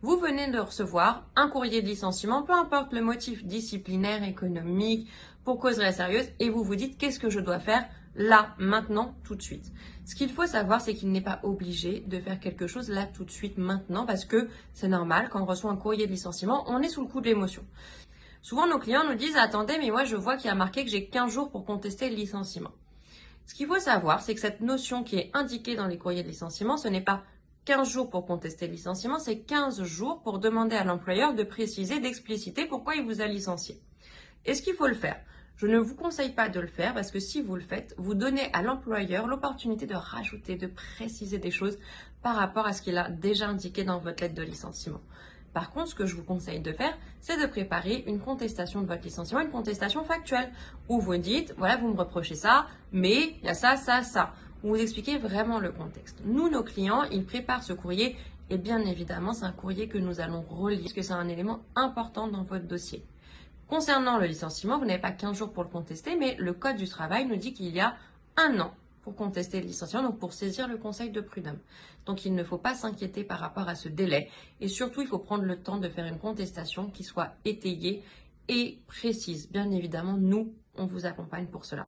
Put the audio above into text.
Vous venez de recevoir un courrier de licenciement, peu importe le motif disciplinaire, économique, pour cause réelle sérieuse, et vous vous dites qu'est-ce que je dois faire là, maintenant, tout de suite. Ce qu'il faut savoir, c'est qu'il n'est pas obligé de faire quelque chose là, tout de suite, maintenant, parce que c'est normal, quand on reçoit un courrier de licenciement, on est sous le coup de l'émotion. Souvent, nos clients nous disent, attendez, mais moi, je vois qu'il y a marqué que j'ai 15 jours pour contester le licenciement. Ce qu'il faut savoir, c'est que cette notion qui est indiquée dans les courriers de licenciement, ce n'est pas 15 jours pour contester le licenciement, c'est 15 jours pour demander à l'employeur de préciser, d'expliciter pourquoi il vous a licencié. Est-ce qu'il faut le faire? Je ne vous conseille pas de le faire parce que si vous le faites, vous donnez à l'employeur l'opportunité de rajouter, de préciser des choses par rapport à ce qu'il a déjà indiqué dans votre lettre de licenciement. Par contre, ce que je vous conseille de faire, c'est de préparer une contestation de votre licenciement, une contestation factuelle, où vous dites, voilà, vous me reprochez ça, mais il y a ça, ça, ça. Où vous expliquez vraiment le contexte. Nous, nos clients, ils préparent ce courrier et bien évidemment, c'est un courrier que nous allons relire parce que c'est un élément important dans votre dossier. Concernant le licenciement, vous n'avez pas 15 jours pour le contester, mais le Code du travail nous dit qu'il y a 1 an pour contester le licenciement, donc pour saisir le conseil de prud'homme. Donc il ne faut pas s'inquiéter par rapport à ce délai et surtout il faut prendre le temps de faire une contestation qui soit étayée et précise. Bien évidemment, nous, on vous accompagne pour cela.